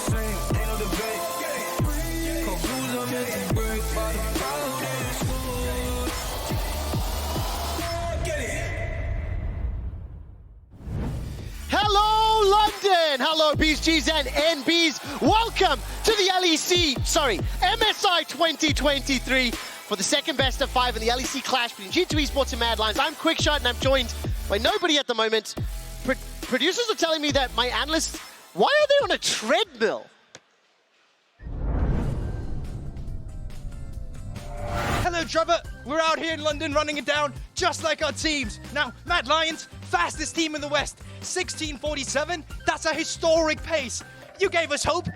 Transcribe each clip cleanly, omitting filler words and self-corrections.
same, ain't no debate. Conclusion meant to break by the power of the sword. Get it. Hello, London! Hello, BGs and NBs. Welcome to the MSI 2023 for the second best of 5 in the LEC clash between G2 Esports and Mad Lions. I'm Quickshot and I'm joined by nobody at the moment. Producers are telling me that my analysts, why are they on a treadmill? Hello, Trevor. We're out here in London running it down just like our teams. Now, Mad Lions, fastest team in the West, 1647. That's a historic pace. You gave us hope.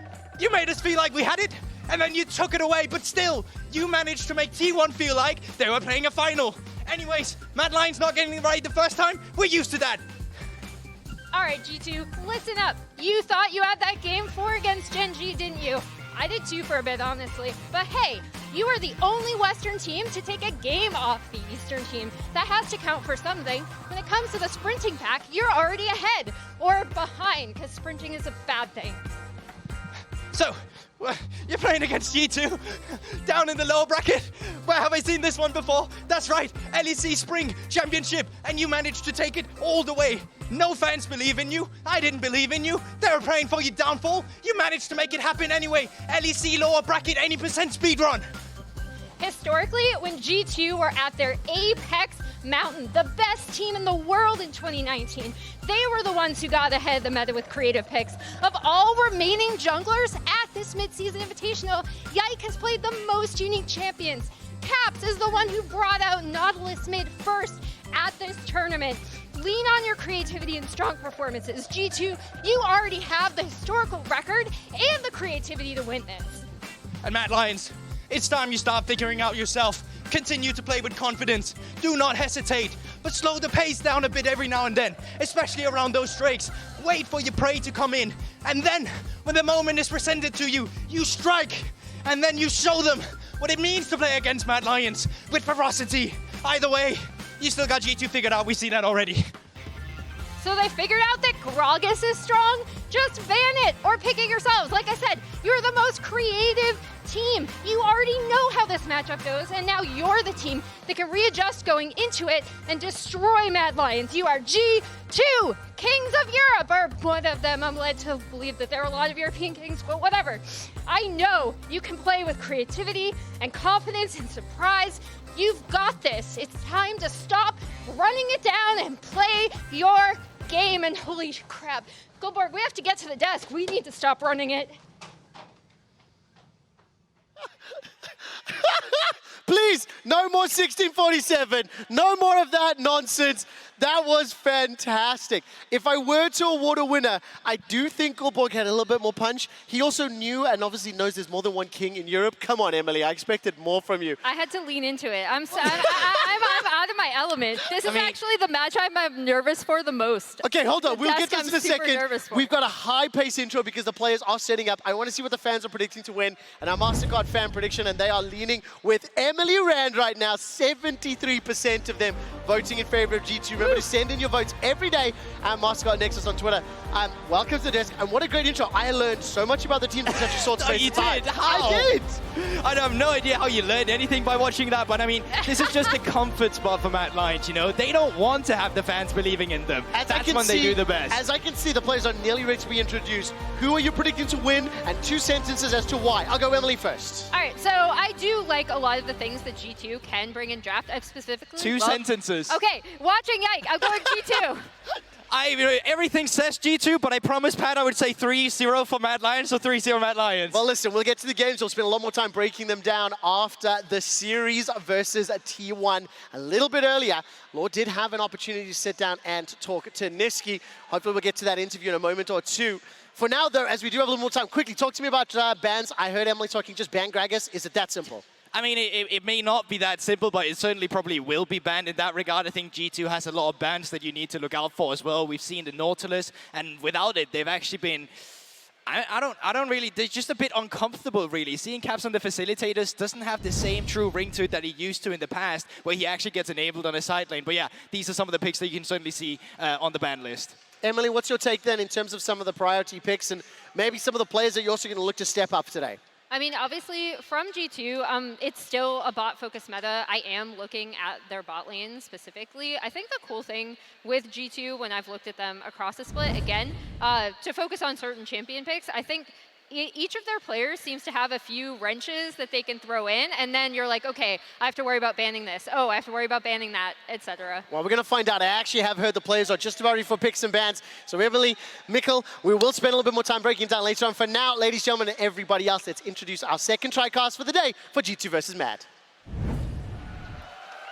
You made us feel like we had it, and then you took it away. But still, you managed to make T1 feel like they were playing a final. Anyways, Mad Lions not getting it right the first time. We're used to that. All right, G2, listen up. You thought you had that game 4 against Gen G, didn't you? I did too for a bit, honestly. But hey, you are the only Western team to take a game off the Eastern team. That has to count for something. When it comes to the sprinting pack, you're already ahead or behind, because sprinting is a bad thing. So, you're playing against G2, down in the lower bracket. Where have I seen this one before? That's right, LEC Spring Championship, and you managed to take it all the way. No fans believe in you. I didn't believe in you. They were praying for your downfall. You managed to make it happen anyway. LEC lower bracket, any percent speedrun. Historically, when G2 were at their apex mountain, the best team in the world in 2019, they were the ones who got ahead of the meta with creative picks. Of all remaining junglers at this mid-season invitational, Yike has played the most unique champions. Caps is the one who brought out Nautilus mid first at this tournament. Lean on your creativity and strong performances. G2, you already have the historical record and the creativity to win this. And Mad Lions, it's time you start figuring out yourself. Continue to play with confidence. Do not hesitate, but slow the pace down a bit every now and then, especially around those drakes. Wait for your prey to come in, and then, when the moment is presented to you, you strike, and then you show them what it means to play against Mad Lions with ferocity. Either way, you still got G2 figured out. We see that already. So they figured out that Gragas is strong? Just ban it or pick it yourselves. Like I said, you're the most creative team. You already know how this matchup goes, and now you're the team that can readjust going into it and destroy Mad Lions. You are G2, Kings of Europe, or one of them. I'm led to believe that there are a lot of European kings, but whatever. I know you can play with creativity and confidence and surprise. You've got this. It's time to stop running it down and play your game. And holy crap, Goldborg, we have to get to the desk. We need to stop running it. Please, no more 1647. No more of that nonsense. That was fantastic. If I were to award a winner, I do think Goldborg had a little bit more punch. He also knew and obviously knows there's more than one king in Europe. Come on, Emily, I expected more from you. I had to lean into it. I'm out of my element. This is actually the match I'm nervous for the most. Okay, hold on. We'll get to this in a second. We've got a high-pace intro because the players are setting up. I want to see what the fans are predicting to win. And our MasterCard fan prediction, and they are leaning with Emily Rand right now. 73% of them voting in favor of G2. Remember to send in your votes every day at MasterCard Nexus on Twitter. Welcome to the desk, and what a great intro. I learned so much about the team in such a short space of time. How? I did! I have no idea how you learned anything by watching that, but I mean, this is just a comfort spot for Mad Lions, you know? They don't want to have the fans believing in them. That's when they do the best. As I can see, the players are nearly ready to be introduced. Who are you predicting to win, and 2 sentences as to why? I'll go Emily first. All right, so I do like a lot of the things that G2 can bring in draft. I've specifically 2 sentences. Okay, watching Yike, I'm going G2. Everything says G2, but I promised Pat I would say 3-0 for Mad Lions, so 3-0 Mad Lions. Well, listen, we'll get to the games. We'll spend a lot more time breaking them down after the series versus T1. A little bit earlier, Lord did have an opportunity to sit down and talk to Niski. Hopefully we'll get to that interview in a moment or two. For now, though, as we do have a little more time, quickly talk to me about bans. I heard Emily talking just ban Gragas. Is it that simple? I mean, it may not be that simple, but it certainly probably will be banned in that regard. I think G2 has a lot of bans that you need to look out for as well. We've seen the Nautilus, and without it, they've actually been... I don't really, they're just a bit uncomfortable, really. Seeing Caps on the facilitators doesn't have the same true ring to it that he used to in the past, where he actually gets enabled on a side lane. But yeah, these are some of the picks that you can certainly see on the ban list. Emily, what's your take then in terms of some of the priority picks and maybe some of the players that you're also going to look to step up today? I mean, obviously, from G2, it's still a bot-focused meta. I am looking at their bot lane specifically. I think the cool thing with G2, when I've looked at them across the split, again, to focus on certain champion picks, I think each of their players seems to have a few wrenches that they can throw in, and then you're like, okay, I have to worry about banning this. Oh, I have to worry about banning that, etc. Well, we're going to find out. I actually have heard the players are just about ready for picks and bans. So Emily, Mikkel, we will spend a little bit more time breaking it down later on. For now, ladies and gentlemen, and everybody else, let's introduce our second TriCast for the day for G2 versus Mad.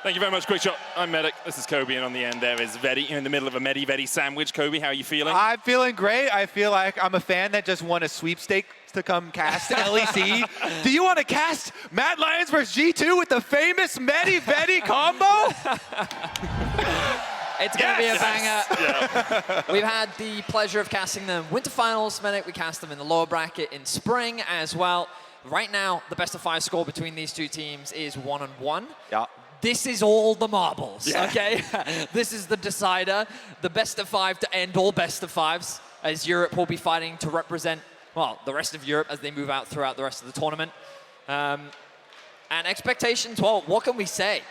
Thank you very much, Quickshot. I'm Medic. This is Kobe, and on the end there is Vedi. You're in the middle of a Medi-Vedi sandwich. Kobe, how are you feeling? I'm feeling great. I feel like I'm a fan that just won a sweepstake to come cast LEC. Do you want to cast Mad Lions versus G2 with the famous Medi-Vedi combo? It's going to be a banger. Yeah. We've had the pleasure of casting them Winter Finals, Medic. We cast them in the lower bracket in spring as well. Right now, the best of 5 score between these two teams is 1-1. Yeah. This is all the marbles, okay? This is the decider, the best of 5 to end all best of 5s, as Europe will be fighting to represent, well, the rest of Europe as they move out throughout the rest of the tournament. And expectations, well, what can we say?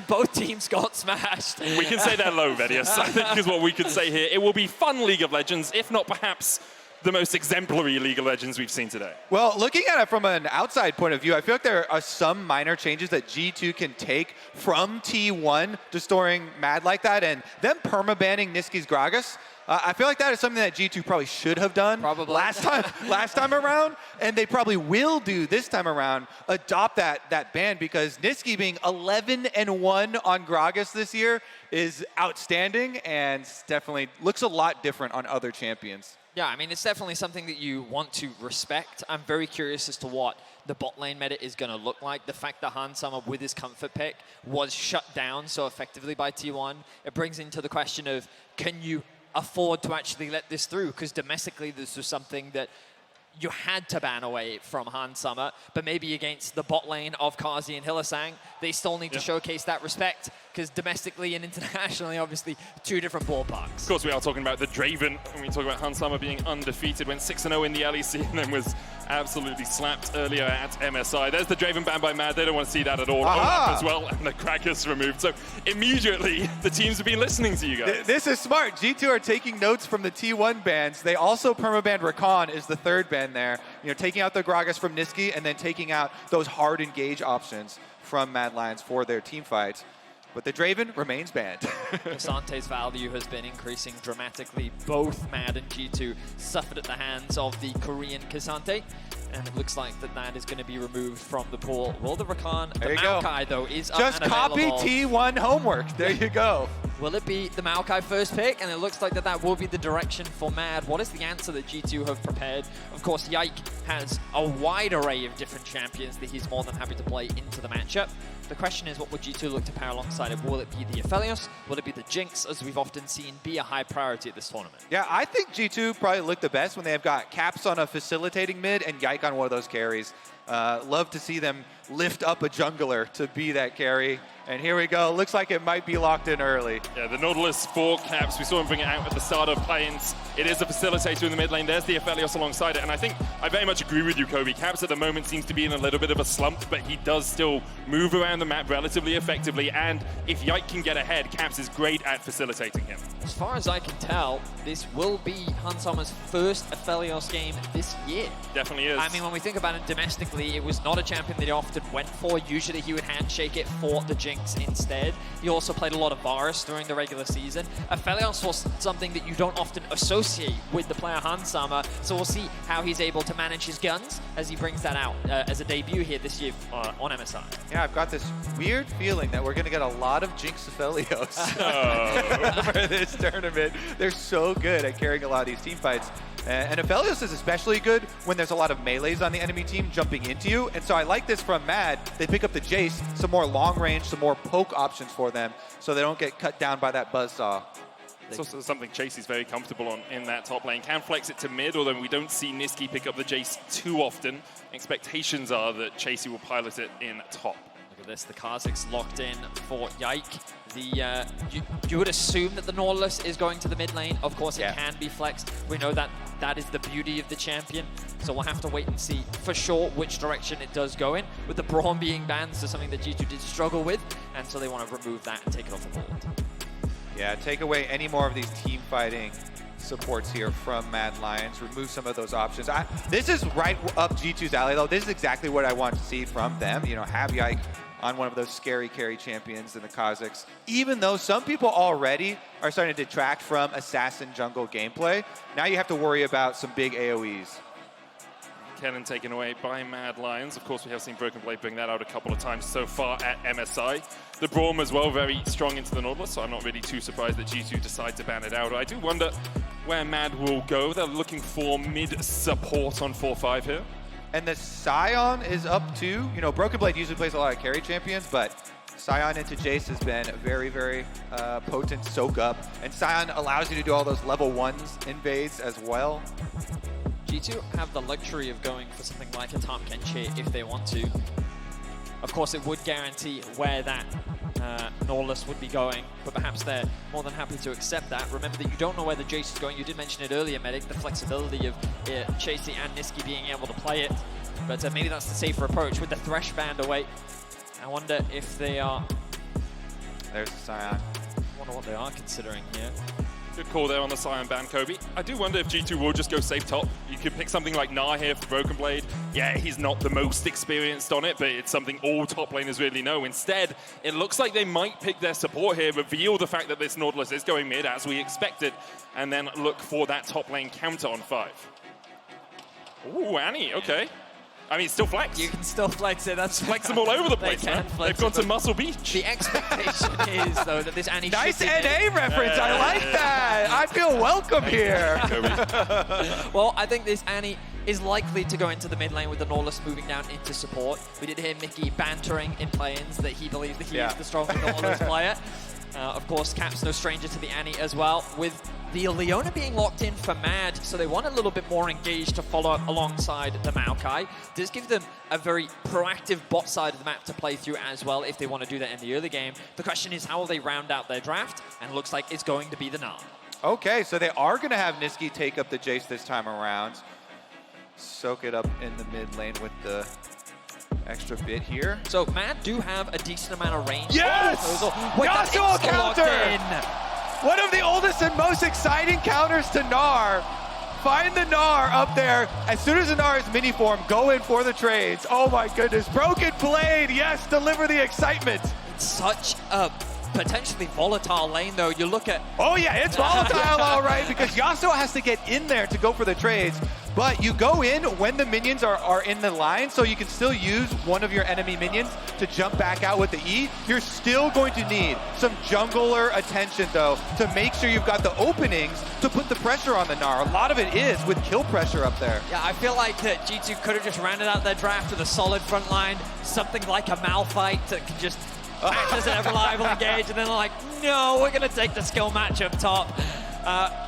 Both teams got smashed. We can say they're low, Vedius, I think is what we could say here. It will be fun League of Legends, if not perhaps the most exemplary League of Legends we've seen today. Well, looking at it from an outside point of view, I feel like there are some minor changes that G2 can take from T1 to storing Mad like that, and them permabanning Niski's Gragas. I feel like that is something that G2 probably should have done last time around, and they probably will do this time around, adopt that ban, because Niski being 11-1 on Gragas this year is outstanding and definitely looks a lot different on other champions. Yeah, I mean, it's definitely something that you want to respect. I'm very curious as to what the bot lane meta is going to look like. The fact that Hansama with his comfort pick was shut down so effectively by T1, it brings into the question of, can you afford to actually let this through? Because domestically, this was something that you had to ban away from Hansama, but maybe against the bot lane of Kazi and Hylissang, they still need to showcase that respect, because domestically and internationally, obviously, 2 different ballparks. Of course, we are talking about the Draven when we talk about Hansama being undefeated, went 6-0 in the LEC and then was absolutely slapped earlier at MSI. There's the Draven banned by Mad. They don't want to see that at all. Olaf as well, and the Krakus removed. So immediately, the teams have been listening to you guys. This is smart. G2 are taking notes from the T1 bans. They also permabanned Rakan is the 3rd ban there. You know, taking out the Gragas from Niski and then taking out those hard engage options from Mad Lions for their team fights. But the Draven remains banned. Kasante's value has been increasing dramatically. Both Mad and G2 suffered at the hands of the Korean Kasante. And it looks like that is going to be removed from the pool. Will the Rakan, the Maokai, though, is up Just and copy available. T1 homework. There you go. Will it be the Maokai first pick? And it looks like that will be the direction for Mad. What is the answer that G2 have prepared? Of course, Yike has a wide array of different champions that he's more than happy to play into the matchup. The question is, what would G2 look to pair alongside it? Will it be the Aphelios? Will it be the Jinx, as we've often seen be a high priority at this tournament? Yeah, I think G2 probably look the best when they have got Caps on a facilitating mid and Yike on one of those carries. Love to see them lift up a jungler to be that carry. And here we go. Looks like it might be locked in early. Yeah, the Nautilus for Caps. We saw him bring it out at the start of play-ins. It is a facilitator in the mid lane. There's the Aphelios alongside it. And I think I very much agree with you, Kobe. Caps at the moment seems to be in a little bit of a slump, but he does still move around the map relatively effectively. And if Yike can get ahead, Caps is great at facilitating him. As far as I can tell, this will be Hansama's first Aphelios game this year. Definitely is. I mean, when we think about it domestically, it was not a champion that he often went for. Usually he would handshake it for the Jinx instead. He also played a lot of Varus during the regular season. Aphelios was something that you don't often associate with the player Hansama, so we'll see how he's able to manage his guns as he brings that out as a debut here this year on MSI. Yeah, I've got this weird feeling that we're going to get a lot of Jinx Aphelios for this tournament. They're so good at carrying a lot of these team fights. And Aphelios is especially good when there's a lot of melees on the enemy team jumping into you. And so I like this from Mad. They pick up the Jace, some more long range, some more poke options for them so they don't get cut down by that buzzsaw. It's also something Chasey's very comfortable on in that top lane. Can flex it to mid, although we don't see Niski pick up the Jace too often. Expectations are that Chasey will pilot it in top. Look at this, the Kazakhs locked in for Yike. You would assume that the Nautilus is going to the mid lane. Of course, it can be flexed. We know that that is the beauty of the champion. So we'll have to wait and see for sure which direction it does go in. With the Braum being banned, so something that G2 did struggle with. And so they want to remove that and take it off the board. Yeah, take away any more of these team fighting supports here from Mad Lions. Remove some of those options. This is right up G2's alley, though. This is exactly what I want to see from them. You know, have Yike on one of those scary carry champions in the Kazakhs. Even though some people already are starting to detract from assassin jungle gameplay, now you have to worry about some big AoEs. Cannon taken away by Mad Lions. Of course, we have seen Broken Blade bring that out a couple of times so far at MSI. The Braum as well, very strong into the Nautilus, so I'm not really too surprised that G2 decide to ban it out. I do wonder where Mad will go. They're looking for mid support on 4-5 here. And the Scion is up too. You know, Broken Blade usually plays a lot of carry champions, but Scion into Jace has been a very, very potent soak up. And Scion allows you to do all those level 1s invades as well. G2 have the luxury of going for something like a Top Kenshi if they want to. Of course, it would guarantee where that Nautilus would be going, but perhaps they're more than happy to accept that. Remember that you don't know where the Jace is going. You did mention it earlier, Medic, the flexibility of Chasey and Nisqy being able to play it. But maybe that's the safer approach with the Thresh band away. I wonder if they are... There's the Scion. I wonder what they are considering here. Good call there on the Scion ban, Kobe. I do wonder if G2 will just go safe top. You could pick something like Gnar here for Broken Blade. Yeah, he's not the most experienced on it, but it's something all top laners really know. Instead, it looks like they might pick their support here, reveal the fact that this Nautilus is going mid as we expected, and then look for that top lane counter on 5. Ooh, Annie, okay. I mean, still flex. You can still flex it. That's flex them all over the place, man. They've gone to Muscle Beach. The expectation is, though, that this Annie nice NA reference. I like that. I feel welcome here. Well, I think this Annie is likely to go into the mid lane with the Nautilus moving down into support. We did hear Mickey bantering in play-ins that he believes that he is the stronger Nautilus player. Of course, Cap's no stranger to the Annie as well, with the Leona being locked in for Mad, so they want a little bit more engaged to follow alongside the Maokai. Does give them a very proactive bot side of the map to play through as well if they want to do that in the early game. The question is, how will they round out their draft? And it looks like it's going to be the Gnar. Okay, so they are going to have Nisqy take up the Jace this time around. Soak it up in the mid lane with the extra bit here. So Mad do have a decent amount of range. Yes! Yasuo counter! One of the oldest and most exciting counters to Gnar. Find the Gnar up there. As soon as the Gnar is mini form, go in for the trades. Oh my goodness. Broken Blade, yes, deliver the excitement. It's such a potentially volatile lane, though. You look at... Oh yeah, it's volatile, all right, because Yasuo has to get in there to go for the trades. But you go in when the minions are in the line, so you can still use one of your enemy minions to jump back out with the E. You're still going to need some jungler attention, though, to make sure you've got the openings to put the pressure on the Gnar. A lot of it is with kill pressure up there. Yeah, I feel like that G2 could have just rounded out their draft with a solid front line, something like a Malphite that can just act as a reliable engage, and then they're like, no, we're going to take the skill match up top.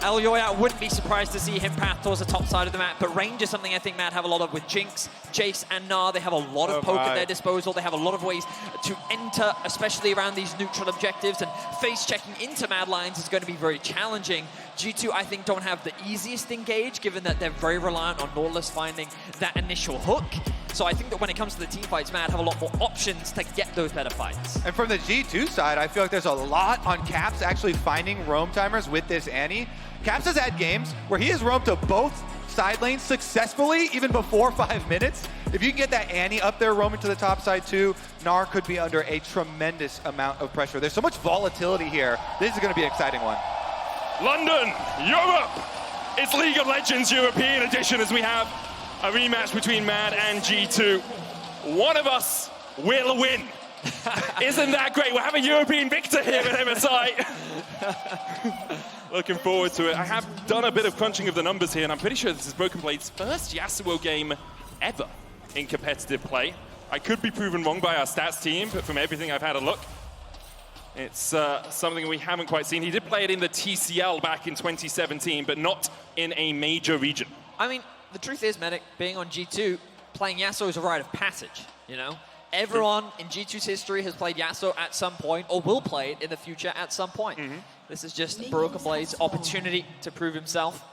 Elyoya, wouldn't be surprised to see him path towards the top side of the map, but range is something I think Mad have a lot of with Jinx, Jace, and Gnar. They have a lot of poke at their disposal. They have a lot of ways to enter, especially around these neutral objectives, and face checking into Mad Lions is going to be very challenging. G2, I think, don't have the easiest engage, given that they're very reliant on Nautilus finding that initial hook. So I think that when it comes to the team fights, Mad have a lot more options to get those better fights. And from the G2 side, I feel like there's a lot on Caps actually finding roam timers with this Annie. Caps has had games where he has roamed to both side lanes successfully, even before 5 minutes. If you can get that Annie up there roaming to the top side too, Gnar could be under a tremendous amount of pressure. There's so much volatility here. This is going to be an exciting one. London, Europe! It's League of Legends European Edition as we have a rematch between Mad and G2. One of us will win. Isn't that great? We'll have a European victor here at MSI. Looking forward to it. I have done a bit of crunching of the numbers here, and I'm pretty sure this is Broken Blade's first Yasuo game ever in competitive play. I could be proven wrong by our stats team, but from everything I've had a look, it's something we haven't quite seen. He did play it in the TCL back in 2017, but not in a major region. I mean, the truth is, Medic, being on G2, playing Yasuo is a rite of passage, you know? Everyone in G2's history has played Yasuo at some point, or will play it in the future at some point. This is just Broken Blade's opportunity to prove himself.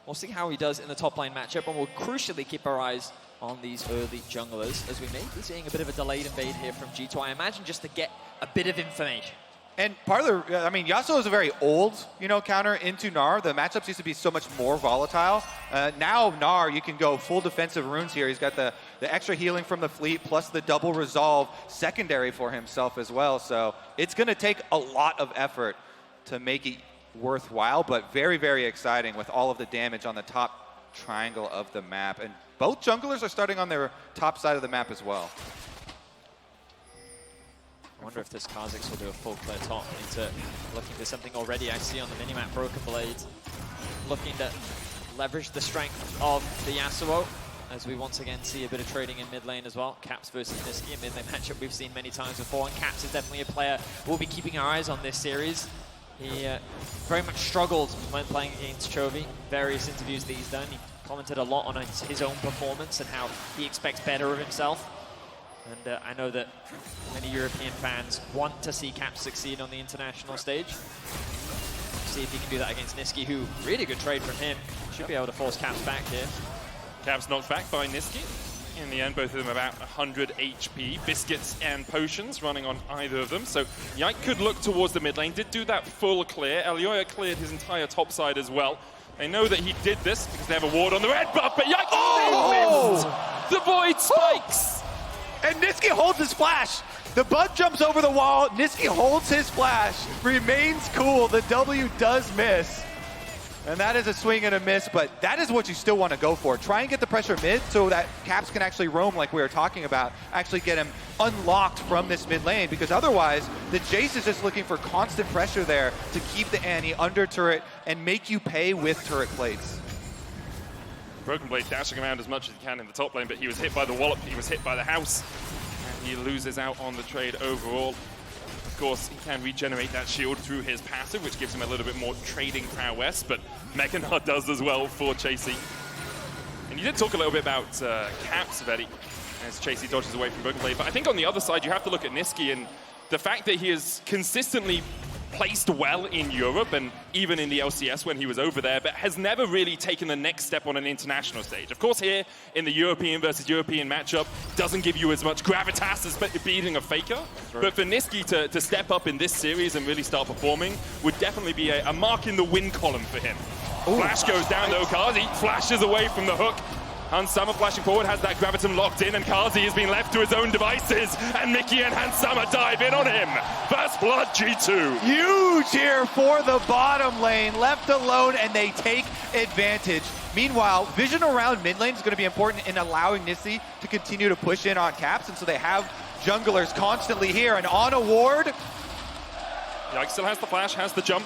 We'll see how he does in the top lane matchup, and we'll crucially keep our eyes on these early junglers, as we may be seeing a bit of a delayed invade here from G2, I imagine, just to get a bit of information. And part of the, I mean, Yasuo is a very old, counter into Gnar. The matchups used to be so much more volatile. Now Gnar, you can go full defensive runes here. He's got the extra healing from the fleet, plus the double resolve secondary for himself as well. So it's going to take a lot of effort to make it worthwhile, but very, very exciting with all of the damage on the top triangle of the map. And both junglers are starting on their top side of the map as well. I wonder if this Kha'Zix will do a full clear top. Into looking for something already I see on the minimap. Broken Blade looking to leverage the strength of the Yasuo, as we once again see a bit of trading in mid lane as well. Caps versus Nisqy, a mid lane matchup we've seen many times before, and Caps is definitely a player we'll be keeping our eyes on this series. He very much struggled when playing against Chovy. Various interviews that he's done, he commented a lot on his own performance and how he expects better of himself. And I know that many European fans want to see Caps succeed on the international stage. See if he can do that against Nisqy, who, really good trade from him. Should be able to force Caps back here. Caps knocked back by Nisqy. In the end, both of them about 100 HP. Biscuits and potions running on either of them. So Yike could look towards the mid lane. Did do that full clear. Elyoya cleared his entire top side as well. They know that he did this because they have a ward on the red buff, but Yike missed! The Void spikes! And Nisqy holds his flash. The Bud jumps over the wall. Nisqy holds his flash. Remains cool. The W does miss. And that is a swing and a miss, but that is what you still want to go for. Try and get the pressure mid so that Caps can actually roam like we were talking about. Actually get him unlocked from this mid lane, because otherwise the Jace is just looking for constant pressure there to keep the Annie under turret and make you pay with turret plates. Broken Blade dashing around as much as he can in the top lane, but he was hit by the wallop, he was hit by the house, and he loses out on the trade overall. Of course, he can regenerate that shield through his passive, which gives him a little bit more trading prowess, but Mega Gnar does as well for Chasey. And you did talk a little bit about Caps, Vedi, as Chasey dodges away from Broken Blade, but I think on the other side, you have to look at Nisqy and the fact that he is consistently placed well in Europe and even in the LCS when he was over there, but has never really taken the next step on an international stage. Of course, here in the European versus European matchup, doesn't give you as much gravitas as beating a Faker. But for Nisqy to step up in this series and really start performing would definitely be a mark in the win column for him. Ooh. Flash goes down though, Kazi flashes away from the hook. Hansama flashing forward, has that Graviton locked in, and Kazi has been left to his own devices, and Mickey and Hansama dive in on him. First blood, G2. Huge here for the bottom lane, left alone, and they take advantage. Meanwhile, vision around mid lane is going to be important in allowing Nisqy to continue to push in on Caps, and so they have junglers constantly here, and on a ward. Yike still has the flash, has the jump.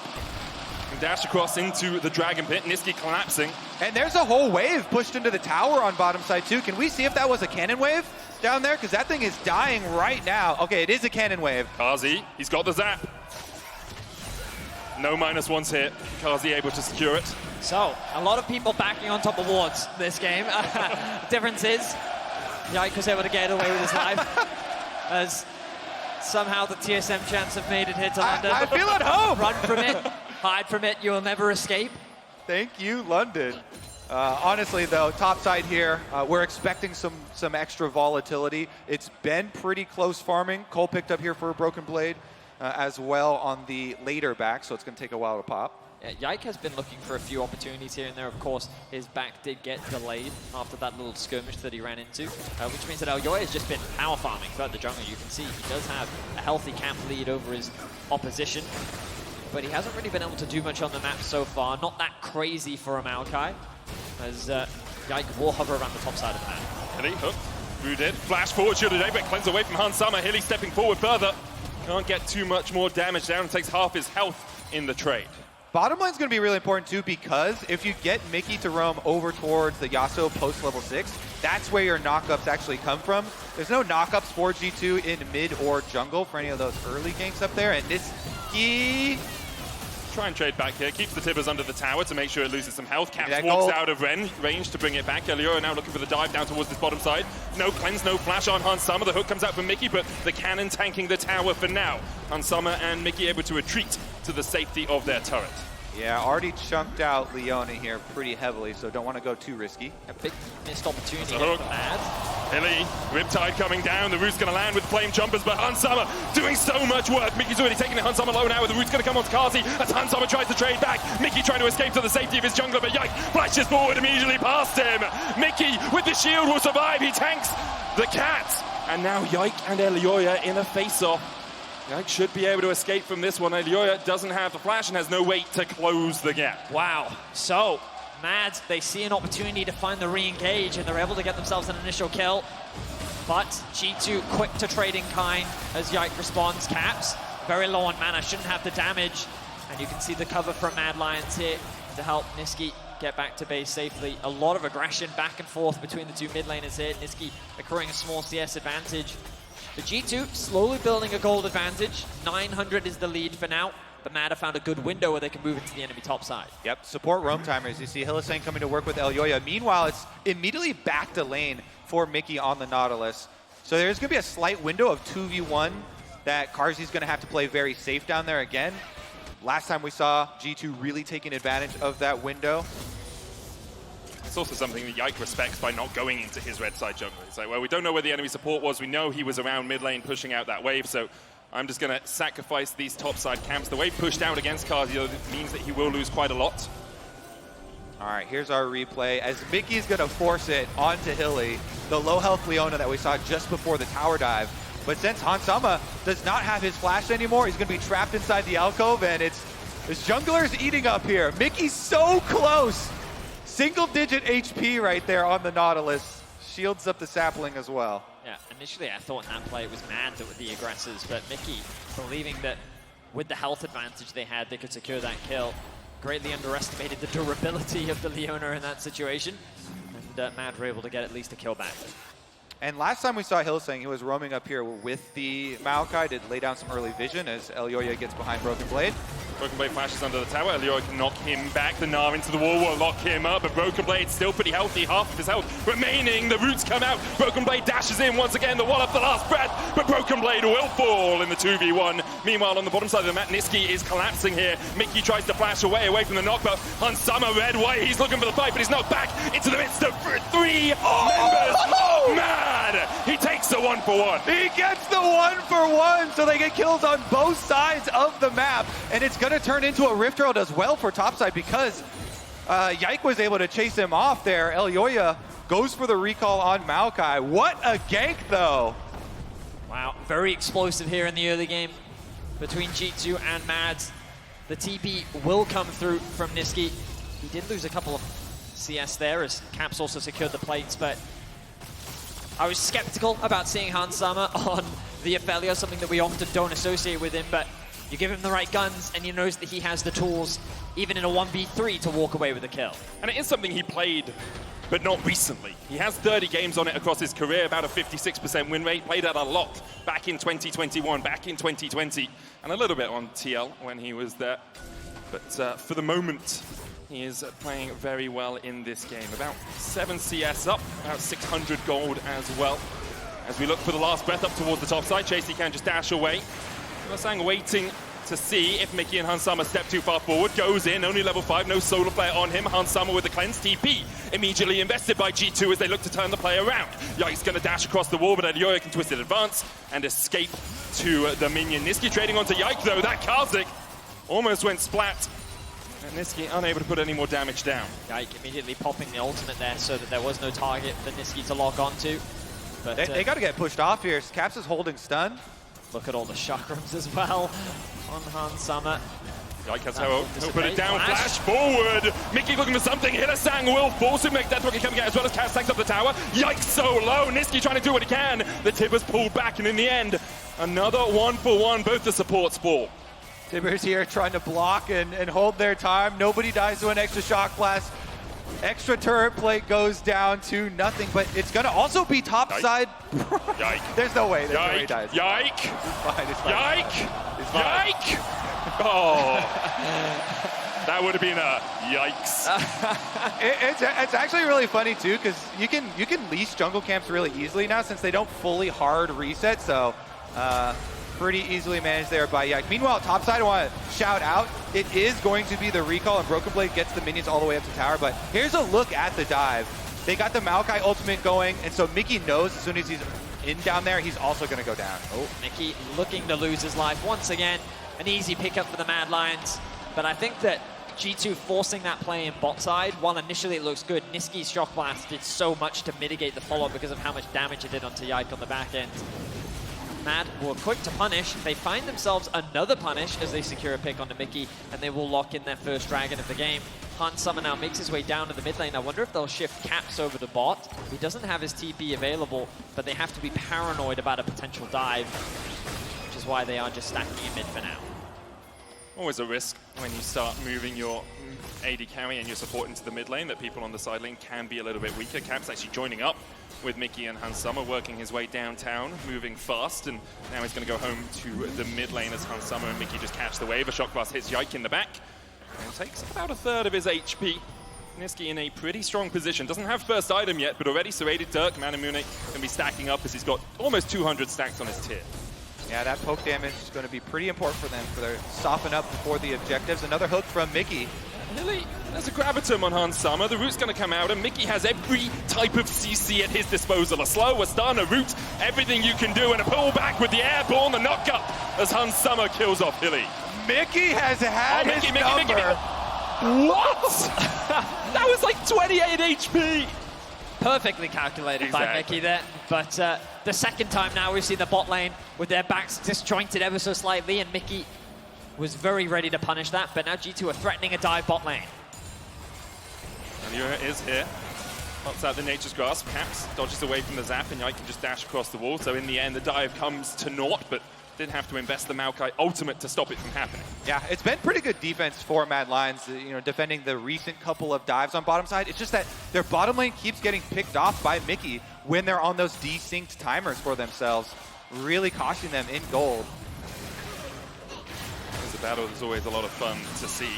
And dash across into the Dragon Pit, Nisqy collapsing. And there's a whole wave pushed into the tower on bottom side too. Can we see if that was a cannon wave down there? Because that thing is dying right now. Okay, it is a cannon wave. Kazi, he's got the zap. No -1s here. Kazi able to secure it. So, a lot of people backing on top of wards this game. Difference is, Yike was able to get away with his life. As somehow the TSM chants have made it here to London. I feel at home. Run from it, hide from it, you will never escape. Thank you, London. Honestly, though, top side here, we're expecting some extra volatility. It's been pretty close farming. Cole picked up here for a Broken Blade as well on the later back, so it's going to take a while to pop. Yeah, Yike has been looking for a few opportunities here and there. Of course, his back did get delayed after that little skirmish that he ran into, which means that Elyoya has just been power farming throughout the jungle. You can see he does have a healthy camp lead over his opposition, but he hasn't really been able to do much on the map so far. Not that crazy for a Maokai, as Yike will hover around the top side of the map. Hilly, hook, rooted, flash forward, shielded but cleanse away from Hansama. Hilly stepping forward further. Can't get too much more damage down, and takes half his health in the trade. Bottom lane's going to be really important too, because if you get Mickey to roam over towards the Yasuo post level 6, that's where your knockups actually come from. There's no knockups for G2 in mid or jungle for any of those early ganks up there, and Nisqy try and trade back here. Keeps the Tibbers under the tower to make sure it loses some health. Caps That walks goal. out of range to bring it back. Elioya now looking for the dive down towards this bottom side. No cleanse, no flash on Hansama. The hook comes out from Mickey, but the cannon tanking the tower for now. Hansama and Mickey able to retreat to the safety of their turret. Yeah, already chunked out Leona here pretty heavily, so don't want to go too risky. A big missed opportunity It's a here hook. for Mad. Hilly, Riptide coming down. The root's going to land with flame jumpers, but Hansama doing so much work. Mickey's already taking it. Hansama low now. The root's going to come on to Kazi as Hansama tries to trade back. Mickey trying to escape to the safety of his jungler, but Yike flashes forward immediately past him. Mickey with the shield will survive. He tanks the cat. And now Yike and Elioya in a face-off. Yike should be able to escape from this one. Elioya doesn't have the flash and has no way to close the gap. Wow. So, Mad, they see an opportunity to find the re-engage, and they're able to get themselves an initial kill. But G2 quick to trade in kind as Yike responds. Caps, very low on mana, shouldn't have the damage. And you can see the cover from Mad Lions here to help Nisqy get back to base safely. A lot of aggression back and forth between the two mid laners here. Nisqy accruing a small CS advantage. The G2 slowly building a gold advantage. 900 is the lead for now, but Mad have found a good window where they can move into the enemy top side. Yep, support roam timers. You see Hylissang coming to work with Elioya. Meanwhile, it's immediately back to lane for Mickey on the Nautilus. So there's going to be a slight window of 2v1 that Karzi's going to have to play very safe down there again. Last time we saw G2 really taking advantage of that window. It's also something that Yike respects by not going into his red side jungle. It's like, well, we don't know where the enemy support was. We know he was around mid lane pushing out that wave, so I'm just going to sacrifice these top side camps. The wave pushed out against Kazi means that he will lose quite a lot. All right, here's our replay. As Mickey's going to force it onto Hilly, the low health Leona that we saw just before the tower dive. But since Hansama does not have his flash anymore, he's going to be trapped inside the alcove, and it's jungler's eating up here. Mickey's so close. Single-digit HP right there on the Nautilus. Shields up the sapling as well. Yeah, initially I thought in that play it was Mad that were the aggressors, but Mickey believing that with the health advantage they had, they could secure that kill. Greatly underestimated the durability of the Leona in that situation, and Mad were able to get at least a kill back. And last time we saw Hylissang, he was roaming up here with the Maokai to lay down some early vision as Elioya gets behind Broken Blade. Broken Blade flashes under the tower. Elioya can knock him back. The Gnar into the wall will lock him up, but Broken Blade still pretty healthy. Half of his health remaining. The roots come out. Broken Blade dashes in once again. The wall up the last breath, but Broken Blade will fall in the 2v1. Meanwhile, on the bottom side of the map, Nisqy is collapsing here. Mickey tries to flash away from the knock, but Hansama red white. He's looking for the fight, but he's knocked back into the midst of three members of Mad. He takes the 1-for-1. He gets the 1-for-1, so they get kills on both sides of the map, and it's going to turn into a Rift Herald as well for topside because Yike was able to chase him off there. Elioya goes for the recall on Maokai. What a gank, though. Wow, very explosive here in the early game between G2 and Mads. The TP will come through from Nisqy. He did lose a couple of CS there as Caps also secured the plates, but I was skeptical about seeing Hansama on the Ophelia, something that we often don't associate with him, but you give him the right guns and you know that he has the tools, even in a 1v3, to walk away with a kill. And it is something he played, but not recently. He has 30 games on it across his career, about a 56% win rate, played that a lot back in 2021, back in 2020, and a little bit on TL when he was there. But for the moment, he is playing very well in this game. About 7 CS up, about 600 gold as well. As we look for the last breath up towards the top side, Chasey can just dash away. Hylissang waiting to see if Mickey and Hansama step too far forward. Goes in, only level 5, no solar flare on him. Hansama with the cleanse. TP immediately invested by G2 as they look to turn the play around. Yike's going to dash across the wall, but Elioya can twist it advance and escape to the minion. Nisqy trading onto Yike though. That Karzik almost went splat. And Nisqy unable to put any more damage down. Yike immediately popping the ultimate there so that there was no target for Nisqy to lock onto. But They got to get pushed off here. Caps is holding stun. look at all the chakrams as well on Hansama. Yike has how he'll put it down, flash forward. Mickey looking for something. Hylissang will force him, make Deathrocket coming out as well as Cat stacks up the tower. Yike so low. Nisqy trying to do what he can. The Tibbers pulled back, and in the end, another 1-for-1. Both the supports fall. Tibbers here trying to block and hold their time. Nobody dies to an extra shock blast. Extra turret plate goes down to nothing, but it's going to also be topside. Yike. There's no way. There's no way he Yike. dies. Yike. It's fine. It's fine. Yike. It's fine. Yike. Oh, that would have been a yikes. It's actually really funny too, because you can leash jungle camps really easily now since they don't fully hard reset. So pretty easily managed there by Yike. Meanwhile, topside, I want to shout out, it is going to be the recall, and Broken Blade gets the minions all the way up to tower. But here's a look at the dive. They got the Maokai ultimate going, and so Mickey knows as soon as he's in down there, he's also going to go down. Oh, Mickey looking to lose his life once again. An easy pickup for the Mad Lions. But I think that G2 forcing that play in bot side, while initially it looks good, Niski's Shock Blast did so much to mitigate the follow-up because of how much damage it did onto Yike on the back end. Mad were quick to punish. They find themselves another punish as they secure a pick onto Mickey, and they will lock in their first dragon of the game. Hans Summer now makes his way down to the mid lane. I wonder if they'll shift Caps over to bot. He doesn't have his TP available, but they have to be paranoid about a potential dive, which is why they are just stacking in mid for now. Always a risk when you start moving your AD carry and your support into the mid lane that people on the side lane can be a little bit weaker. Caps actually joining up with Mickey and Hans Summer, working his way downtown, moving fast, and now he's going to go home to the mid lane as Hans Summer and Mickey just catch the wave. A Shock Blast hits Yike in the back and takes about a third of his HP. Niski in a pretty strong position. Doesn't have first item yet, but already serrated Dirk. Manamune going to be stacking up as he's got almost 200 stacks on his tier. Yeah, that poke damage is going to be pretty important for them for their soften up before the objectives. Another hook from Mickey. Hilly, there's a Gravitum on Hans Summer. The root's going to come out, and Mickey has every type of CC at his disposal. A slow, a stun, a root, everything you can do, and a pull back with the airborne, the knock-up as Hans Summer kills off Hilly. Mickey has had his number. What? That was like 28 HP. Perfectly calculated by Mickey there, but the second time now we've seen the bot lane with their backs disjointed ever so slightly, and Mickey was very ready to punish that, but now G2 are threatening a dive bot lane. Alura is here. Pops out the Nature's Grasp. Caps dodges away from the zap, and Yike can just dash across the wall. So in the end, the dive comes to naught, but did have to invest the Maokai ultimate to stop it from happening. Yeah, it's been pretty good defense for Mad Lions, you know, defending the recent couple of dives on bottom side. It's just that their bottom lane keeps getting picked off by Mickey when they're on those desynced timers for themselves, really costing them in gold. It's a battle that's always a lot of fun to see.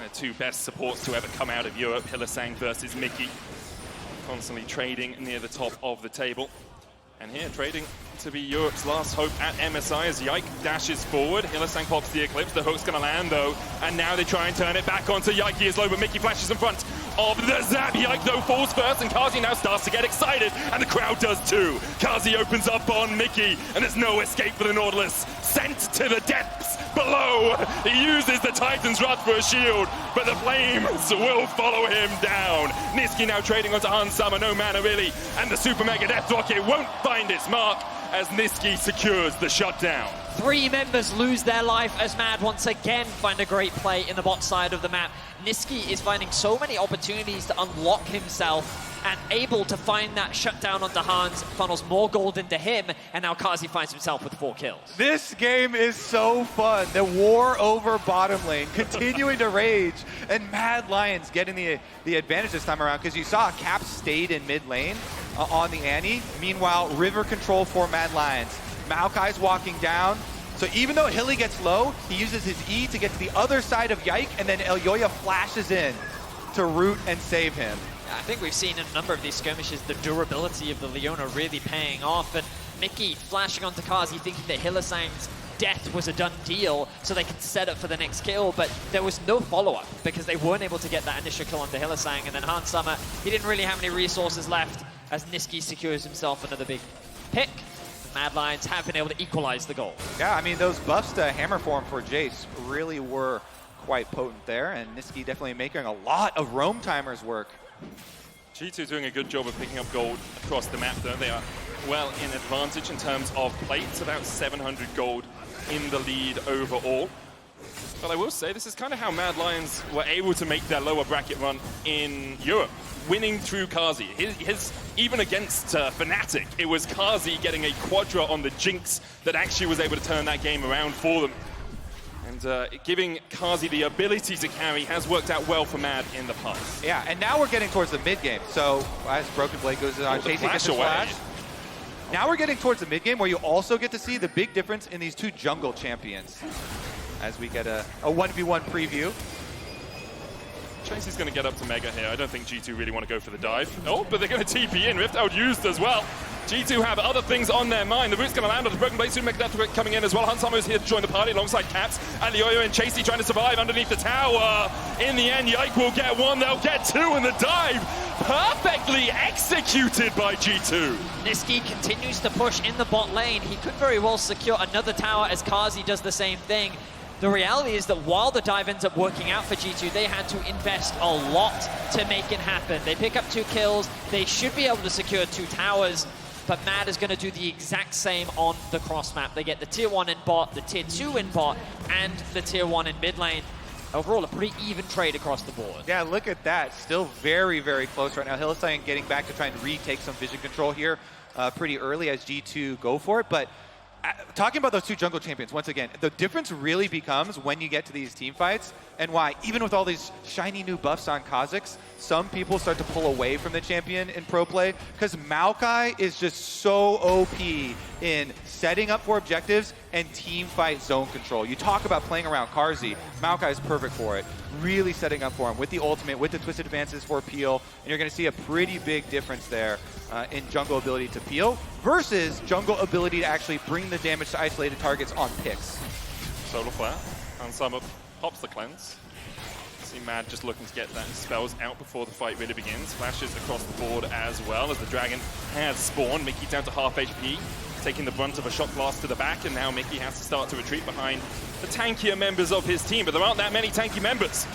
The two best supports to ever come out of Europe, Hylissang versus Mickey, constantly trading near the top of the table. And here, trading to be Europe's last hope at MSI as Yike dashes forward. Hylissang pops the Eclipse. The hook's going to land, though. And now they try and turn it back onto Yike. He is low, but Mickey flashes in front of the zap. Yike, though, falls first, and Kazi now starts to get excited. And the crowd does, too. Kazi opens up on Mickey, and there's no escape for the Nautilus. Sent to the depths below. He uses the Titan's Wrath for a shield, but the flames will follow him down. Niski now trading onto Hans Summer. No mana, really. And the Super Mega Death Rocket won't find its mark as Niski secures the shutdown. 3 members lose their life as Mad once again find a great play in the bot side of the map. Niski is finding so many opportunities to unlock himself and able to find that shutdown onto Hans, funnels more gold into him, and now Kazi finds himself with 4 kills. This game is so fun. The war over bottom lane continuing to rage, and Mad Lions getting the advantage this time around, because you saw Cap stayed in mid lane on the Annie. Meanwhile, river control for Mad Lions. Maokai's walking down. So even though Hilly gets low, he uses his E to get to the other side of Yike, and then Elyoya flashes in to root and save him. I think we've seen in a number of these skirmishes the durability of the Leona really paying off, and Mickey flashing onto Kazi thinking that Hylissang's death was a done deal so they could set up for the next kill, but there was no follow-up because they weren't able to get that initial kill onto Hylissang, and then Hans Summer, he didn't really have any resources left as Niski secures himself another big pick. The Mad Lions have been able to equalize the goal. Yeah, I mean, those buffs to hammer form for Jace really were quite potent there, and Niski definitely making a lot of roam timers work. G2 doing a good job of picking up gold across the map, though. They are well in advantage in terms of plates, about 700 gold in the lead overall. But I will say, this is kind of how Mad Lions were able to make their lower bracket run in Europe, winning through Kazi. Even against Fnatic, it was Kazi getting a quadra on the Jinx that actually was able to turn that game around for them. And giving Kazi the ability to carry has worked out well for Mad in the past. Yeah, and now we're getting towards the mid-game. So as Broken Blade goes on, chasing gets the flash. Now we're getting towards the mid-game where you also get to see the big difference in these two jungle champions. as we get a 1v1 preview. Chasey's going to get up to Mega here. I don't think G2 really want to go for the dive. Oh, but they're going to TP in. Rift out used as well. G2 have other things on their mind. The root's going to land on the Broken Blade soon. Make that coming in as well. Hansama is here to join the party alongside Caps. And Lyoyo and Chasey trying to survive underneath the tower. In the end, Yike will get one. They'll get two in the dive. Perfectly executed by G2. Niski continues to push in the bot lane. He could very well secure another tower as Kazi does the same thing. The reality is that while the dive ends up working out for G2, they had to invest a lot to make it happen. They pick up 2 kills. They should be able to secure 2 towers. But Mad is going to do the exact same on the cross map. They get the tier 1 in bot, the tier 2 in bot, and the tier 1 in mid lane. Overall, a pretty even trade across the board. Yeah, look at that. Still very, very close right now. Hylissang getting back to try and retake some vision control here pretty early as G2 go for it. But talking about those 2 jungle champions, once again, the difference really becomes when you get to these team fights and why, even with all these shiny new buffs on Kha'Zix, some people start to pull away from the champion in pro play because Maokai is just so OP in setting up for objectives and team fight zone control. You talk about playing around Karzi, Maokai is perfect for it. Really setting up for him with the ultimate, with the twisted advances for peel, and you're going to see a pretty big difference there in jungle ability to peel versus jungle ability to actually bring the damage to isolated targets on picks. Solar Flare. Hansama pops the cleanse. See Mad just looking to get that spells out before the fight really begins. Flashes across the board as well as the dragon has spawned. Mickey down to half HP, taking the brunt of a shot blast to the back, and now Mickey has to start to retreat behind the tankier members of his team, but there aren't that many tanky members.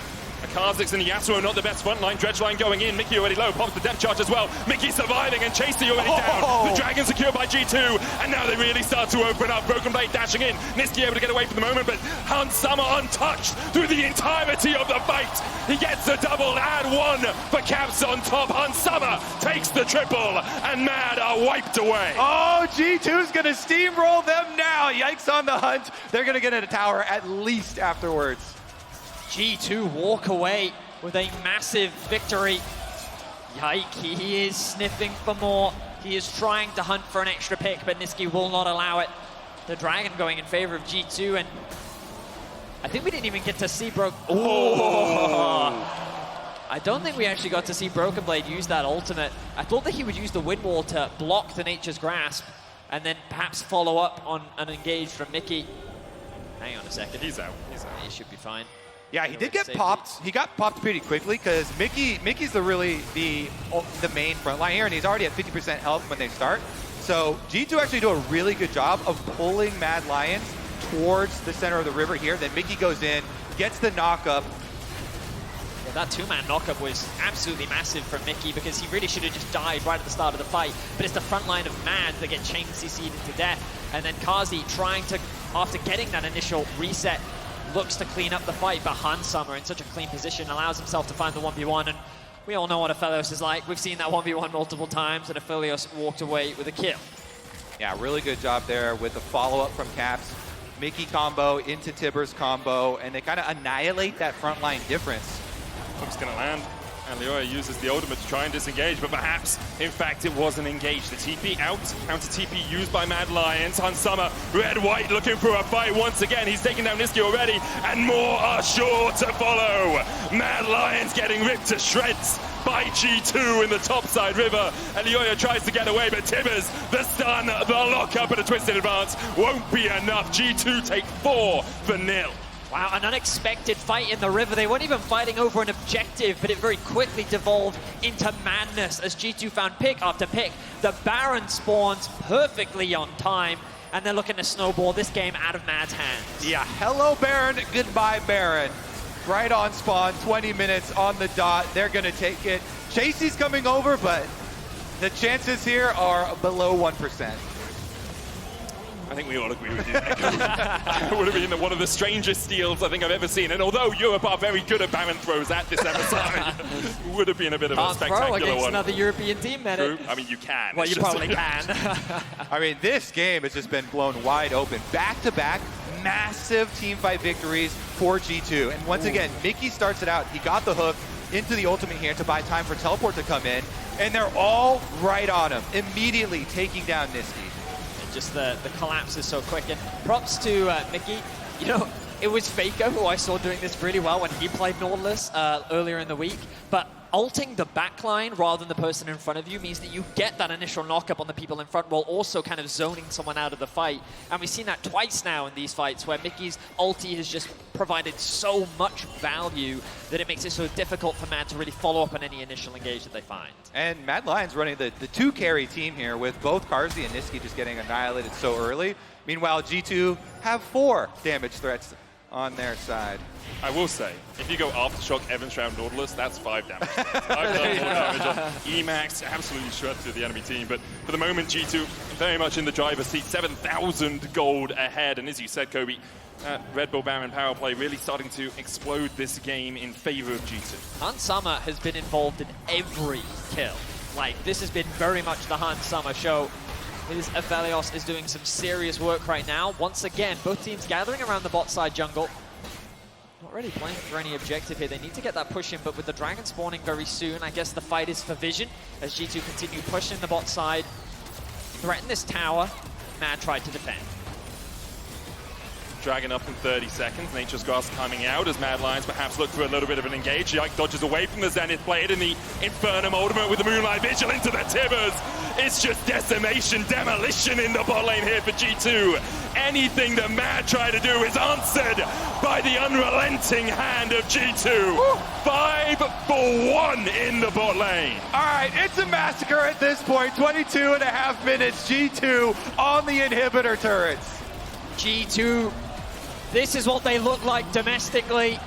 Kha'Zix and Yasuo not the best front line. Dredge line going in. Mickey already low. Pops the depth charge as well. Mickey surviving and Chasey already down. The dragon secured by G2. And now they really start to open up. Broken Blade dashing in. Niski able to get away for the moment, but Hansama untouched through the entirety of the fight. He gets a double and 1 for Caps on top. Hansama takes the triple and Mad are wiped away. Oh, G2's going to steamroll them now. Yikes on the hunt. They're going to get a tower at least afterwards. G2 walk away with a massive victory. Yike, he is sniffing for more. He is trying to hunt for an extra pick, but Niski will not allow it. The dragon going in favor of G2, and I think we didn't even get to see I don't think we actually got to see Broken Blade use that ultimate. I thought that he would use the wind wall to block the Nature's Grasp, and then perhaps follow up on an engage from Mickey. Hang on a second. He's out. He's out. He should be fine. Yeah, he did get popped. He got popped pretty quickly because Mickey's the main front line here, and he's already at 50% health when they start. So G2 actually do a really good job of pulling Mad Lions towards the center of the river here. Then Mickey goes in, gets the knock-up. Yeah, that 2-man knock-up was absolutely massive from Mickey because he really should have just died right at the start of the fight. But it's the front line of Mad that get chain CC'd into death. And then Kazi trying to, after getting that initial reset, looks to clean up the fight, but Hansama in such a clean position allows himself to find the 1v1, and we all know what Aphelios is like. We've seen that 1v1 multiple times, and Aphelios walked away with a kill. Yeah, really good job there with the follow-up from Caps. Mickey combo into Tibbers combo, and they kind of annihilate that front line difference. Hook's going to land, and Lyoyo uses the ultimate to try and disengage, but perhaps, in fact, it wasn't engaged. The TP out, counter TP used by Mad Lions. Hansama, red-white, looking for a fight once again. He's taken down Niski already, and more are sure to follow. Mad Lions getting ripped to shreds by G2 in the topside river, and Lyoyo tries to get away, but Tibbers, the stun, the lockup, and a twisted advance won't be enough. G2 take 4-0. Wow, an unexpected fight in the river. They weren't even fighting over an objective, but it very quickly devolved into madness as G2 found pick after pick. The Baron spawns perfectly on time, and they're looking to snowball this game out of Mad's hands. Yeah, hello Baron, goodbye Baron. Right on spawn, 20 minutes on the dot. They're going to take it. Chasey's coming over, but the chances here are below 1%. I think we all agree with you, Nick. It would have been one of the strangest steals I think I've ever seen. And although Europe are very good at Baron throws at this MSI, would have been a bit of a spectacular against one. Another European team, Medic. I mean, you can. Well, you probably can. I mean, this game has just been blown wide open. Back-to-back massive teamfight victories for G2. And once again, Mickey starts it out. He got the hook into the ultimate here to buy time for teleport to come in. And they're all right on him, immediately taking down Niski. Just the collapse is so quick. And props to Mickey. You know, it was FLICKR who I saw doing this really well when he played Nautilus earlier in the week. But ulting the backline rather than the person in front of you means that you get that initial knock-up on the people in front while also kind of zoning someone out of the fight. And we've seen that twice now in these fights where Mickey's ulti has just provided so much value that it makes it so difficult for Mad to really follow up on any initial engage that they find. And Mad Lions running the two-carry team here with both Carzzy and Nisqy just getting annihilated so early. Meanwhile, G2 have 4 damage threats on their side. I will say, if you go Aftershock, Evans Shroud, Nautilus, that's 5 damage. 5 damage on Emax, absolutely shredded through the enemy team. But for the moment, G2 very much in the driver's seat, 7,000 gold ahead. And as you said, Kobe, Red Bull Baron power play really starting to explode this game in favor of G2. Hans Summer has been involved in every kill. Like, this has been very much the Hans Summer show. His Aphelios is doing some serious work right now. Once again, both teams gathering around the bot side jungle. Not really playing for any objective here. They need to get that push in, but with the dragon spawning very soon, I guess the fight is for vision as G2 continue pushing the bot side. Threaten this tower. Mad tried to defend. Dragon up in 30 seconds. Nature's Grass coming out as Mad Lions perhaps look for a little bit of an engage. Yike dodges away from the Zenith Blade and the Infernum ultimate with the Moonlight Vigil into the Tibbers. It's just decimation, demolition in the bot lane here for G2. Anything that Mad try to do is answered by the unrelenting hand of G2. 5-for-1 in the bot lane. All right, it's a massacre at this point. 22.5 minutes, G2 on the inhibitor turrets. G2, this is what they look like domestically.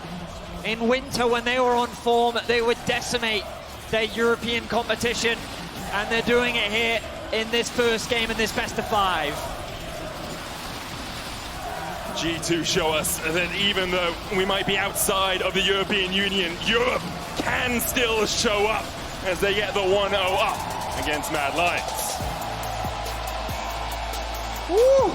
In winter, when they were on form, they would decimate their European competition, and they're doing it here in this first game in this best of 5. G2 show us that even though we might be outside of the European Union, Europe can still show up as they get the 1-0 up against Mad Lions. Woo!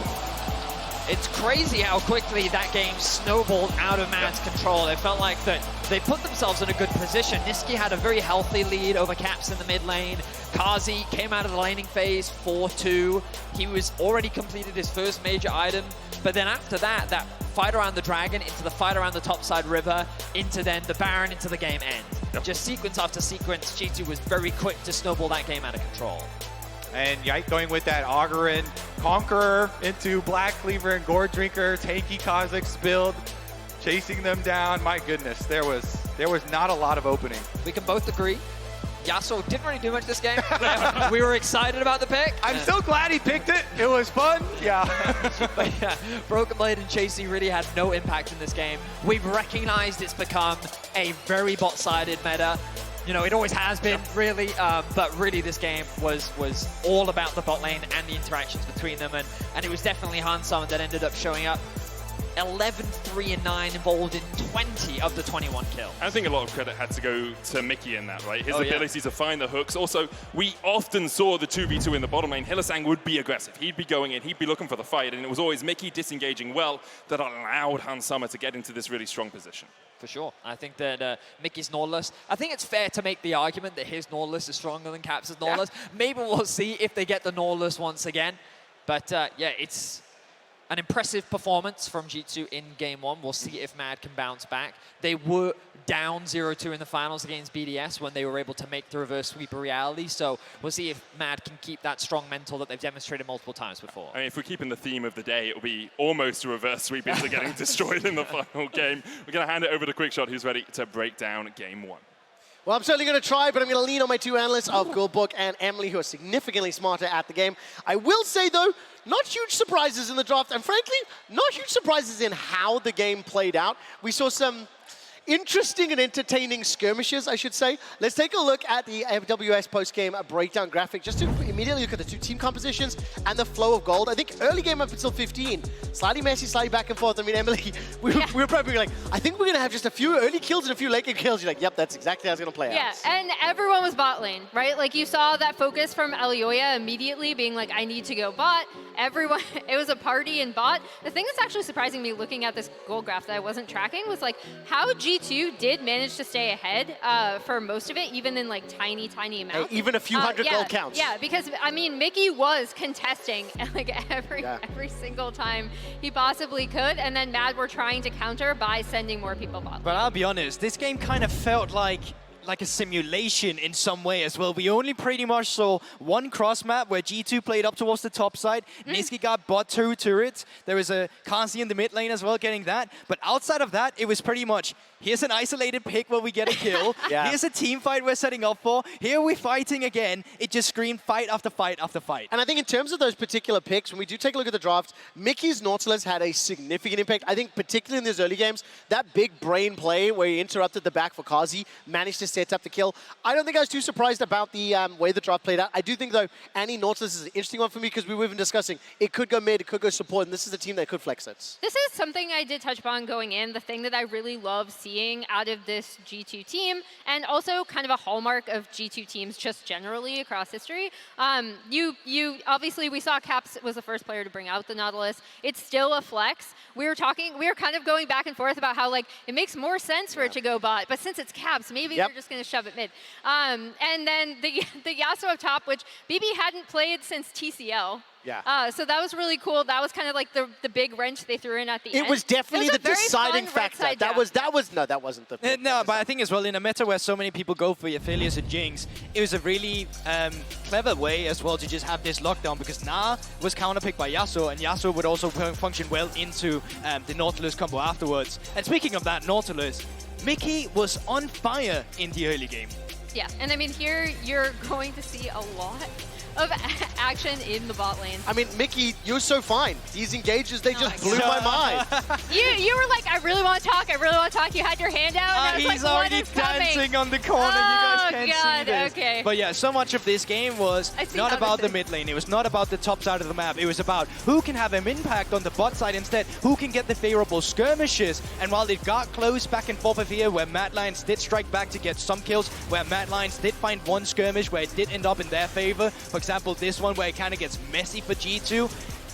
It's crazy how quickly that game snowballed out of Mad's control. It felt like that they put themselves in a good position. Nisqy had a very healthy lead over Caps in the mid lane. Carzzy came out of the laning phase 4-2. He was already completed his first major item. But then after that, that fight around the dragon, into the fight around the topside river, into then the Baron, into the game end. Yep. Just sequence after sequence, G2 was very quick to snowball that game out of control. And Yike going with that Augurin Conqueror into Black Cleaver and Gore Drinker, tanky Kha'Zix build, chasing them down. My goodness, there was not a lot of opening. We can both agree, Yasuo didn't really do much this game. We were excited about the pick. I'm so glad he picked it. It was fun. Yeah. But yeah, Broken Blade and Chasey really had no impact in this game. We've recognized it's become a very bot-sided meta. You know, it always has been, really, but really this game was all about the bot lane and the interactions between them, and it was definitely Hans Summer that ended up showing up. 11, 3, and 9 involved in 20 of the 21 kills. I think a lot of credit had to go to Mickey in that, right? His ability to find the hooks. Also, we often saw the 2v2 in the bottom lane. Hylissang would be aggressive. He'd be going in, he'd be looking for the fight, and it was always Mickey disengaging well that allowed Hans Summer to get into this really strong position. For sure. I think that Mickey's Nautilus, I think it's fair to make the argument that his Nautilus is stronger than Caps' Nautilus. Yeah. Maybe we'll see if they get the Nautilus once again. But yeah, it's an impressive performance from G2 in Game 1. We'll see if Mad can bounce back. They were down 0-2 in the finals against BDS when they were able to make the reverse sweep a reality. So we'll see if Mad can keep that strong mental that they've demonstrated multiple times before. I mean, if we're keeping the theme of the day, it'll be almost a reverse sweep into getting destroyed in the final game. We're going to hand it over to Quickshot, who's ready to break down Game 1. Well, I'm certainly going to try, but I'm going to lean on my two analysts of Goldbook and Emily, who are significantly smarter at the game. I will say, though, not huge surprises in the draft, and frankly, not huge surprises in how the game played out. We saw some interesting and entertaining skirmishes, I should say. Let's take a look at the FWS post-game breakdown graphic, just to immediately look at the two team compositions and the flow of gold. I think early game up until 15, slightly messy, slightly back and forth. I mean, Emily, we were probably like, I think we're going to have just a few early kills and a few late game kills. You're like, yep, that's exactly how it's going to play out. Yeah, and everyone was bot lane, right? Like, you saw that focus from Elioya immediately being like, I need to go bot. Everyone, it was a party in bot. The thing that's actually surprising me looking at this gold graph that I wasn't tracking was like, how G2 G2 did manage to stay ahead for most of it, even in like tiny amounts. Hey, even a few hundred gold counts. Yeah, because I mean, Mickey was contesting like every single time he possibly could, and then Mad were trying to counter by sending more people bot. But I'll be honest, this game kind of felt like a simulation in some way as well. We only pretty much saw one cross map where G2 played up towards the top side. Nisqy got bot 2 turrets. There was a Kanzi in the mid lane as well getting that. But outside of that, it was pretty much, here's an isolated pick where we get a kill. Here's a team fight we're setting up for. Here we're fighting again. It just screamed fight after fight after fight. And I think in terms of those particular picks, when we do take a look at the draft, Mickey's Nautilus had a significant impact. I think particularly in those early games, that big brain play where he interrupted the back for Kazi, managed to set up the kill. I don't think I was too surprised about the way the draft played out. I do think, though, Annie Nautilus is an interesting one for me because we were even discussing it could go mid, it could go support, and this is a team that could flex it. This is something I did touch upon going in, the thing that I really love seeing out of this G2 team, and also kind of a hallmark of G2 teams just generally across history. You obviously, we saw Caps was the first player to bring out the Nautilus. It's still a flex. We were kind of going back and forth about how like it makes more sense for it to go bot, but since it's Caps, maybe they're just going to shove it mid. And then the Yasuo up top, which BB hadn't played since TCL. Yeah. So that was really cool. That was kind of like the big wrench they threw in at the end. It was definitely the deciding factor. That wasn't the. No, but I think as well in a meta where so many people go for Aphelios and Jinx, it was a really clever way as well to just have this lockdown because Na was counterpicked by Yasuo, and Yasuo would also function well into the Nautilus combo afterwards. And speaking of that Nautilus, Mickey was on fire in the early game. Yeah, and I mean here you're going to see a lot of action in the bot lane. I mean, Mickey, you're so fine. These engages, they just blew my mind. You were like, I really want to talk, I really want to talk. You had your hand out, and I was he's like, already what is coming? dancing on the corner. You guys can't God, see this. okay. But yeah, so much of this game was not about the mid lane. It was not about the top side of the map. It was about who can have an impact on the bot side instead, who can get the favorable skirmishes. And while it got close back and forth of here, where Mad Lions did strike back to get some kills, where Mad Lions did find one skirmish where it did end up in their favor. For example, this one where it kind of gets messy for G2.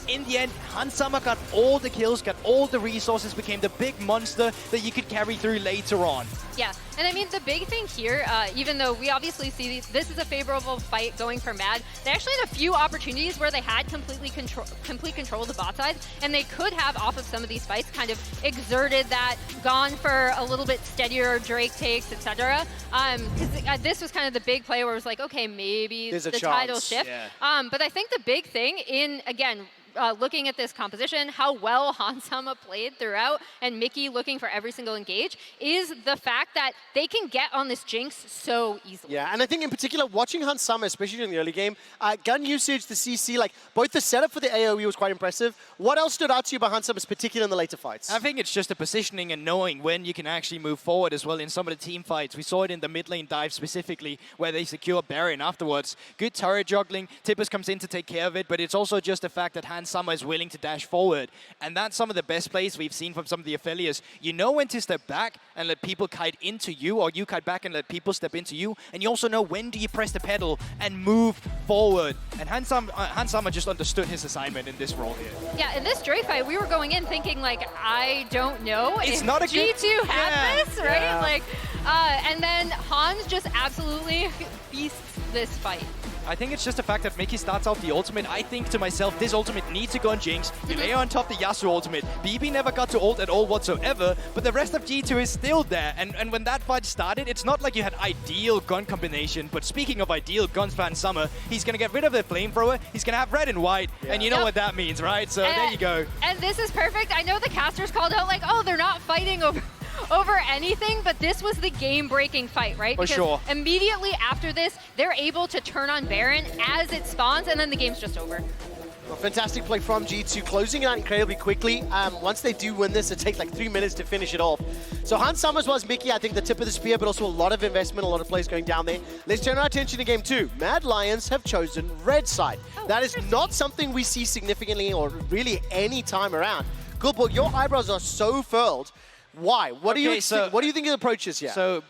In the end, Hansama got all the kills, got all the resources, became the big monster that you could carry through later on. Yeah, and I mean, the big thing here, even though we obviously see this is a favorable fight going for Mad, they actually had a few opportunities where they had complete control of the bot side, and they could have, off of some of these fights, kind of exerted that, gone for a little bit steadier Drake takes, etc. Because this was kind of the big play where it was like, okay, maybe the tide will shift. Yeah. But I think the big thing in, again, looking at this composition, how well Hansama played throughout, and Mickey looking for every single engage, is the fact that they can get on this Jinx so easily. Yeah, and I think in particular, watching Hansama, especially during the early game, gun usage, the CC, like both the setup for the AoE was quite impressive. What else stood out to you about Hansama, particularly in the later fights? I think it's just the positioning and knowing when you can actually move forward as well in some of the team fights. We saw it in the mid lane dive specifically, where they secure Baron afterwards. Good turret juggling, Tippers comes in to take care of it, but it's also just the fact that Hansama is willing to dash forward. And that's some of the best plays we've seen from some of the Aphelios. You know when to step back and let people kite into you, or you kite back and let people step into you. And you also know when do you press the pedal and move forward. And Hansama just understood his assignment in this role here. Yeah, in this Drake fight, we were going in thinking, like, I don't know it's if not a G2 had this, right? Yeah. Like, and then Hans just absolutely beasts this fight. I think it's just the fact that Mickey starts out the ultimate. I think to myself, this ultimate needs to go on Jinx. You layer on top the Yasuo ultimate. BB never got to ult at all whatsoever, but the rest of G2 is still there. And when that fight started, it's not like you had ideal gun combination, but speaking of ideal guns for Hansama, he's going to get rid of the flamethrower, he's going to have red and white, and you know what that means, right? So there you go. And this is perfect. I know the casters called out like, oh, they're not fighting over anything, but this was the game-breaking fight, right? For sure. Immediately after this, they're able to turn on Baron as it spawns, and then the game's just over. Well, fantastic play from G2, closing it out incredibly quickly. Once they do win this, it takes like 3 minutes to finish it off. So Hansama was Mickey, I think, the tip of the spear, but also a lot of investment, a lot of players going down there. Let's turn our attention to game 2. Mad Lions have chosen red side. That is not something we see significantly or really any time around. Goodball, your eyebrows are so furled. Why? What do you think of the approaches here? So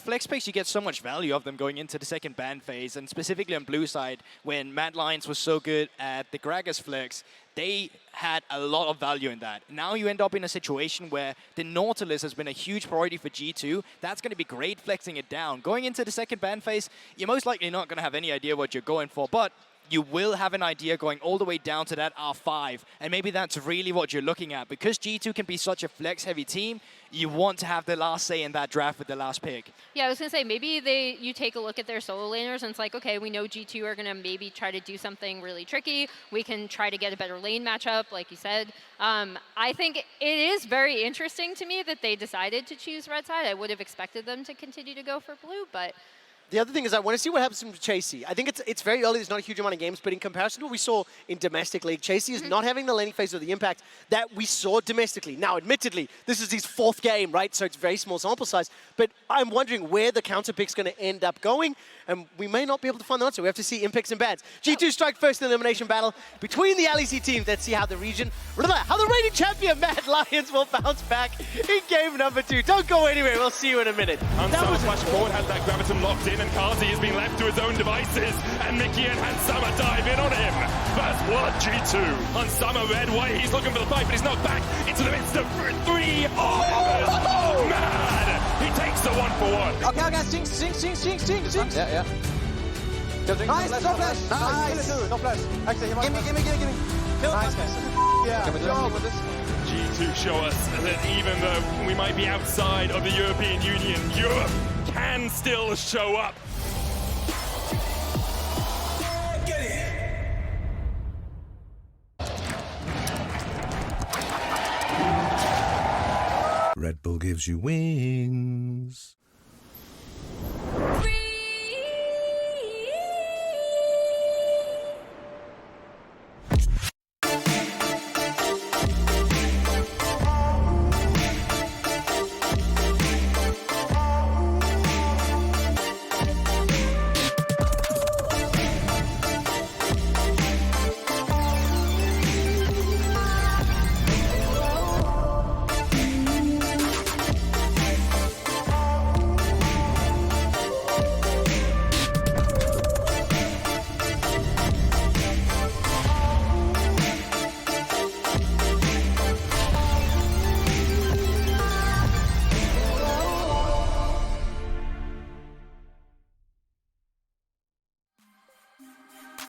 flex picks, you get so much value of them going into the second ban phase, and specifically on blue side, when Mad Lions was so good at the Gragas flex, they had a lot of value in that. Now you end up in a situation where the Nautilus has been a huge priority for G2. That's going to be great flexing it down. Going into the second ban phase, you're most likely not going to have any idea what you're going for, but you will have an idea going all the way down to that R5, and maybe that's really what you're looking at. Because G2 can be such a flex-heavy team, you want to have the last say in that draft with the last pick. Yeah, I was going to say, maybe you take a look at their solo laners, and it's like, okay, we know G2 are going to maybe try to do something really tricky. We can try to get a better lane matchup, like you said. I think it is very interesting to me that they decided to choose red side. I would have expected them to continue to go for blue, but... The other thing is I want to see what happens from Chasey. I think it's very early, there's not a huge amount of games, but in comparison to what we saw in domestic league, Chasey is not having the laning phase or the impact that we saw domestically. Now, admittedly, this is his 4th game, right? So it's very small sample size, but I'm wondering where the counter pick's going to end up going, and we may not be able to find the answer. We have to see impacts and bans. G2 strike first in the elimination battle between the LEC teams. Let's see how the reigning champion Mad Lions will bounce back in game number 2. Don't go anywhere, we'll see you in a minute. Hansama flash forward, has that Graviton locked in, and Kazi has been left to his own devices, and Mickey and Hansama dive in on him. First blood, G2. Hansama red way, he's looking for the fight, but he's knocked back into the midst of 3 offers. Mad! He takes the 1-for-1. Okay, Jinx. Yeah. Nice, no flash. Nice. No flash. Actually, give me. Nice, guys. Yeah, good job with this. G2 show us that even though we might be outside of the European Union, Europe can still show up. Red Bull gives you wings.